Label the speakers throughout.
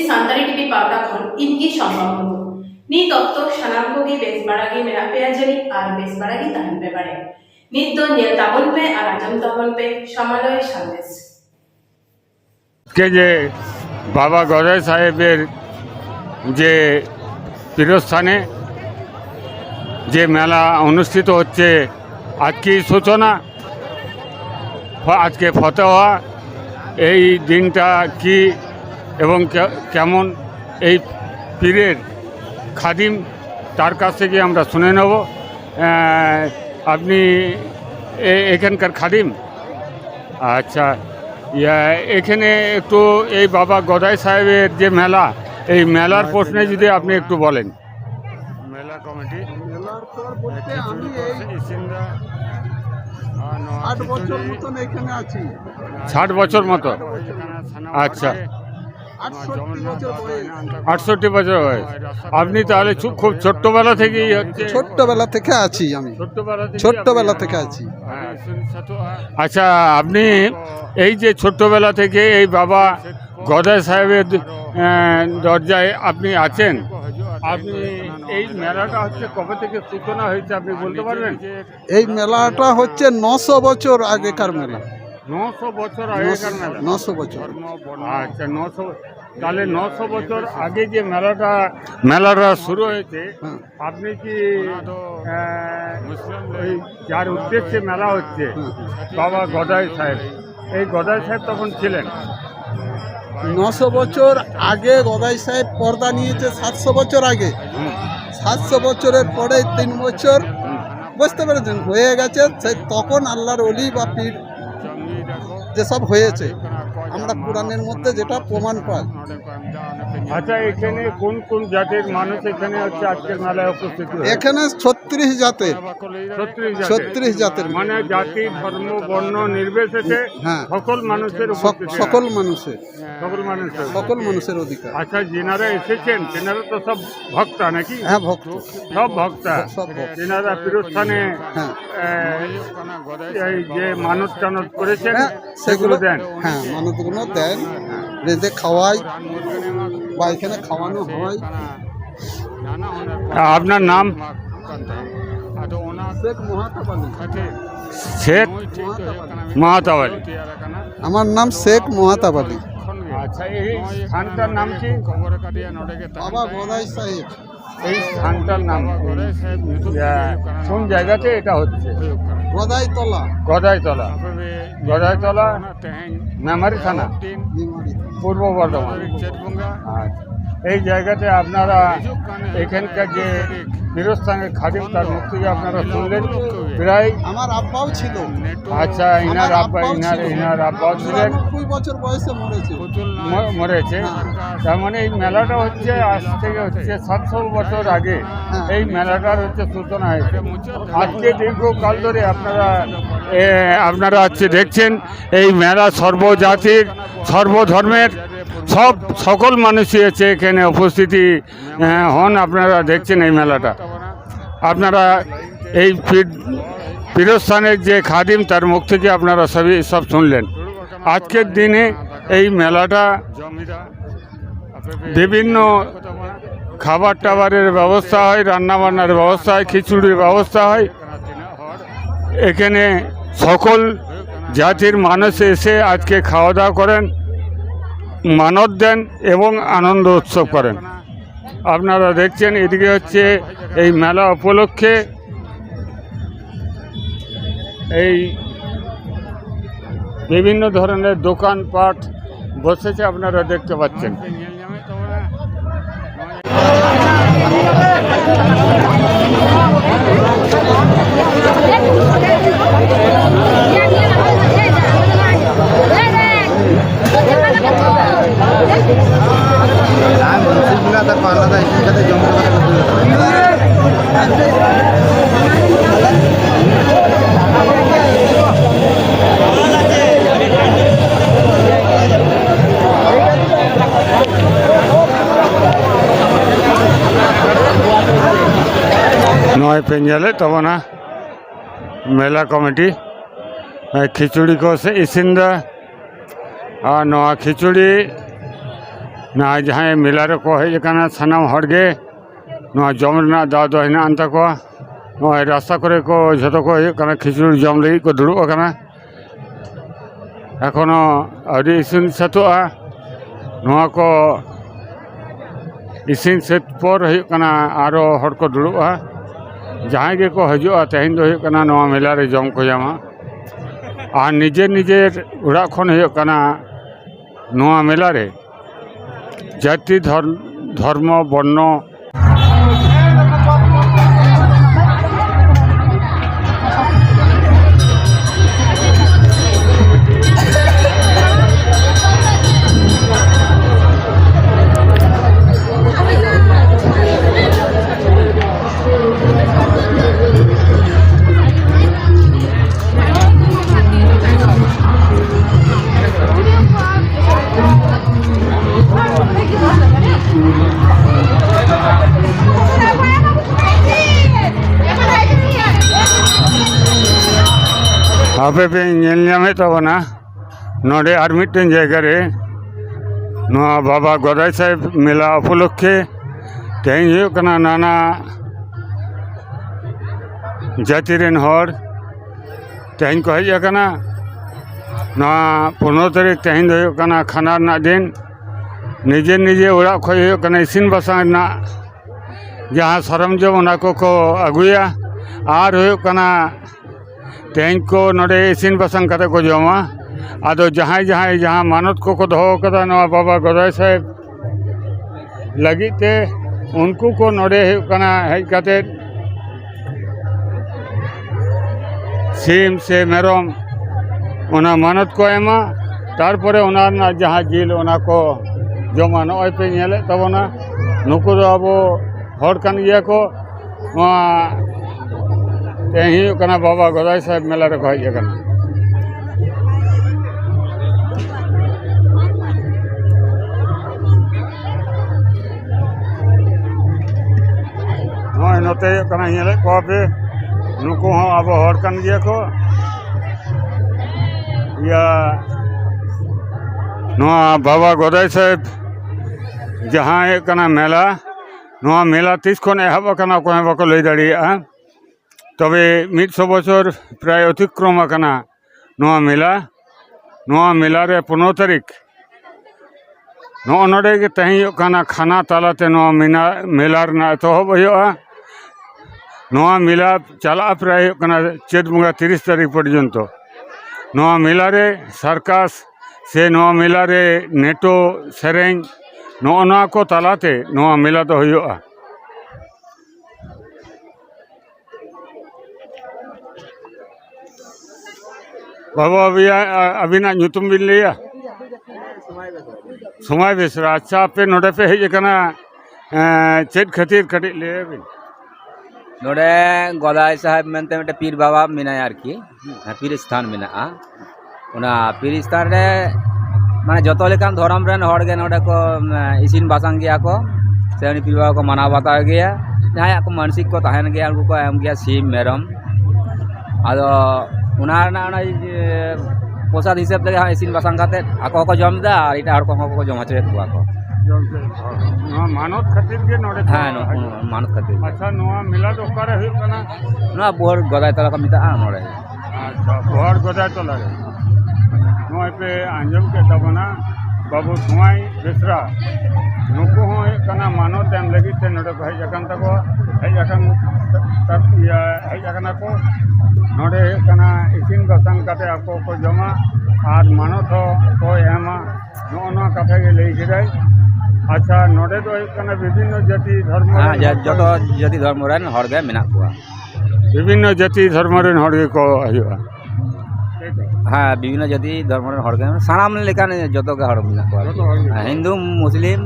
Speaker 1: Santali TV Pawta खन इनकी संभव नीत अक्तो सनाम को की बेस बड़ागी मेरा पे जरी और बेस बड़ागी तहन पे बड़े नीत तो नियल ताबन पे और आजम ताबन पे समालय संदेश
Speaker 2: के जे बाबा गदाई साहेबेर जे तीर्थस्थाने যে মেলা অনুষ্ঠিত হচ্ছে আজকেই সূচনা আজকে ফতোয়া এই দিনটা কি এবং কেমন এই পীরের খাদিম তার কাছ থেকে আমরা শুনে নেব। আপনি এখানকার খাদিম? আচ্ছা, এখানে একটু এই বাবা গদাই সাহেবের যে মেলা, এই মেলার প্রশ্নে যদি আপনি একটু বলেন। মেলা কমিটি 60 বছর মতো। আচ্ছা, 68 বছর বয়স। আপনি তাহলে খুব ছোট্টবেলা থেকেই হচ্ছে?
Speaker 3: ছোট্টবেলা থেকে আছি আমি, ছোট্টবেলা থেকে আছি।
Speaker 2: আচ্ছা, আপনি এই যে ছোট্টবেলা থেকে এই বাবা গদাই সাহেবের দরজায় আপনি আছেন, আপনি এই মেলাটা হচ্ছে কবে থেকে সূচনা হয়েছে আপনি বলতে পারবেন?
Speaker 3: এই মেলাটা হচ্ছে 900 বছর আগেকার মেলা।
Speaker 2: 900 বছর আগেকার মেলা? 900
Speaker 3: বছর।
Speaker 2: আচ্ছা, 900। তাহলে 900 বছর আগে যে মেলাটা শুরু হয়েছে, আপনি কি ওই যার উদ্দেশ্যে মেলা হচ্ছে বাবা গদাই সাহেব, এই গদাই সাহেব তখন ছিলেন?
Speaker 3: 900 বছর আগে গদাই সাহেব পর্দা নিয়েছে 700 বছর আগে। 700 বছরের পরে 3 বছর বুঝতে পেরেছেন হয়ে গেছে, সেই তখন আল্লাহর ওলি বা পীর যেসব হয়েছে আমরা কোরআনের মধ্যে যেটা প্রমাণ পাই।
Speaker 2: আচ্ছা, এখানে কোন কোন জাতির মানুষ এখানে হচ্ছে আজকের মেলায় উপস্থিত?
Speaker 3: এখানে 36 জাতের, 36 জাতের
Speaker 2: মানে জাতি ধর্ম বর্ণ নির্বিশেষে সকল মানুষের
Speaker 3: সকল মানুষের অধিকার।
Speaker 2: আচ্ছা, যেনারা এসেছেন তেনারা তো সব ভক্তা নাকি?
Speaker 3: হ্যাঁ, ভক্ত,
Speaker 2: সব ভক্তা। যেনারা পীরস্থানে এই যে মানত টানত করেছেন সেগুলো দেন?
Speaker 3: হ্যাঁ, মানতগুলো দেন, রেঁধে খাওয়াই বা এখানে খাওয়ানো হয়।
Speaker 2: আপনার নাম?
Speaker 3: শেখ মহাতাব আলী।
Speaker 2: শেখ মহাতাব আলী।
Speaker 3: আমার নাম শেখ মহাতাব আলী।
Speaker 2: আচ্ছা, এই স্থানটার নাম কি?
Speaker 3: বাবা গদাই সাহেব।
Speaker 2: এই স্থানটার নাম কোন জায়গাতে এটা হচ্ছে?
Speaker 3: গদাইতলা।
Speaker 2: গদাইতলা, গদাইতলা মেমারি থানা, পূর্ব বর্ধমান। আচ্ছা, এই জায়গাতে আপনারা এখানকার যে পীরস্থানের খাদিম তার মুখ থেকে আপনারা শুনলেন। প্রায়
Speaker 3: আমার আব্বাও ছিল।
Speaker 2: আচ্ছা, ইনার আব্বাও ছিলেন।
Speaker 3: 90 বছর বয়সে
Speaker 2: মরেছে। তার মানে এই মেলাটা হচ্ছে আজ থেকে হচ্ছে 700 বছর আগে এই মেলাটার হচ্ছে সূচনা হয়েছে। আজকে দীর্ঘকাল ধরে আপনারা আজকে দেখছেন এই মেলা সর্বজাতির সর্বধর্মের সকল মানুষই হচ্ছে এখানে উপস্থিতি হন। আপনারা দেখছেন এই মেলাটা, আপনারা এই পীরস্থানের যে খাদিম তার মুখ থেকে আপনারা সব শুনলেন। আজকের দিনে এই মেলাটা বিভিন্ন খাবার টাবারের ব্যবস্থা হয়, রান্নাবান্নার ব্যবস্থা হয়, খিচুড়ির ব্যবস্থা হয়। এখানে সকল জাতির মানুষ এসে আজকে খাওয়া দাওয়া করেন, মানত দেন এবং আনন্দ উৎসব করেন। আপনারা দেখছেন এদিকে হচ্ছে এই মেলা উপলক্ষে এই বিভিন্ন ধরনের দোকানপাট বসেছে, আপনারা দেখতে পাচ্ছেন। नए पेंजले तब ना मेला कमिटी खिचुड़ी को से इसिंदा नवा खिचुड़ी ना जहाँ मेला रे को हेज अकाना सानाम हर गे नवा जम रना दाव दो हेना अन ताकोआ नवा रास्ता करे को झतो को हेज अकाना खिचुड़ी जम लगी को दुड़ुब अकाना एखोनो आउरी इसिन सातुआ नवा को इसिन सेट पर हेज अकाना आरो हर को दुड़ुबा जहाँ गे को हजुआ तेहेन दो हेज अकाना नवा मेला रे जम को जामा और निजे निजे उड़ा खन हेज अकाना नवा मेला रे जाति धर्म वर्ण आपे पे नेलनामे तबना नोडे आर मिटन जायगा रे नोआ बाबा गोदाई साहेब मेला उपलक्षे तेहेन हुयुग कना नाना जाति रेन हर तेहेन को हेज अकाना नोआ 15 तारीख तेहेन दो हुयुग कना खाना रना दिन निजे निजे ओड़ा खय हुयुग कना इसिन बासांग रना जहाँ सरंजाम ओना को अगुया आर हुयुग कना तेहेन को नोडे इसिन बासांग कते को जमा आदो जहाँ जहाँ जहाँ मानत को दोहो कदा नवा बाबा गोदाई साहेब लगी ते उनको को नोडे हुयुग कना हेज कते सीम से मेरम ओना मानत को एमा तारपरे ओना ना जहाँ जिल ओना को जमा नय पे नेले तबना नुकु दो अब हर कान गिया को तेहेन हुयुग कना बाबा गोदाई साहेब मेला रे को हेज अकाना नय नोते हुयुग कना नेले को पे नुकु हो अब हर कान गिया को या नवा बाबा गोदाई साहेब जहाँ हुयुग कना मेला नवा मेला तीस खन एहब अकाना कोई बाको लई दाड़ियागा तबे 100 बछर प्राय अतिक्रम अकाना नवा मेला रे 15 तारीख नोडे गे तेहेन हुयुग कना खाना तालाते नवा मेला रना एतहब हुयुगा नवा मेला चला प्राय हुयुग कना चैत बंगा 30 तारीख पर्यंत नवा मेला रे सार्कास से नवा मेला रे नेटो सेरेंग नोना को तालाते नवा मेला दो हुयुगा बाबा अबिना नुतुम बिन लिया समय बेसरा अच्छा पे नोडे पे हेज अकाना चेद खातिर कटिज लय बिन
Speaker 4: नोडे गोदाई साहेब मेनते मिटे पीर बाबा मेनाया आरकी पीर स्थान मेनाआ ओना पीर स्थान रे माने जतो लेकान धर्म रेन हर गे नोडे को इसिन बासांग गया को से उनी पीर बाबा को माना बाता गया जहाँ को मानसिक को तहन गया उनको एम गया सीम मेरम आदो ओना प्रसाद हिसाब से इसिन बासांग काते आको को जम दा और इटा हर को जम हचेत को आको
Speaker 2: मानत खातिर के नोडे
Speaker 4: हाँ मानत खातिर
Speaker 2: अच्छा नवा मेला दो करे हुयुग कना
Speaker 4: नवा बोहर गोदाई तला को मिता नोडे
Speaker 2: अच्छा बोहर गोदाई तला रे नोय पे आंजम के तबना बाबू सुमाई बेसरा नुकु हो हुयुग कना मानत एम लगी ते नोडे को हेज अकान तको हेज अकान हेज अकाना को नोडे हुयुग कना इसिन बासांग काते आको को जमा और मानत को एमा नोना कथा गे लई गिराय अच्छा नोडे तो हुयुग कना विभिन्न जाति धर्म
Speaker 4: हाँ जतो जाति धर्म रेन हर गे मेना कोआ
Speaker 2: विभिन्न जाति धर्म रेन हर गे को हजुआ
Speaker 4: हाँ विभिन्न जाति धर्म रेन हर गे सानाम लेकान जतो गे हर मेना कोआ हिंदू मुस्लिम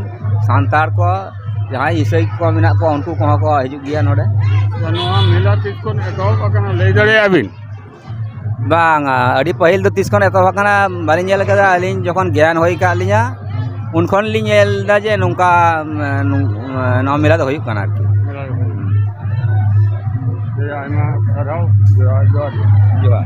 Speaker 4: सांतार को जहाँ ईसाई को मेना को उनको को हजुग गया नोडे
Speaker 2: नवा मेला तीस खन एतहब अकाना लई दाड़िया बिन
Speaker 4: बांग अड़ी पहिल तो 30 खन एतहब अकाना बालिं नेल कदा अलिं जखन ज्ञान होई का लिया उनखन लिं नेलदा जे नुंका नवा मेला दो हुयुग कना आरकी
Speaker 2: आयमा साराव जोहार
Speaker 4: जोहार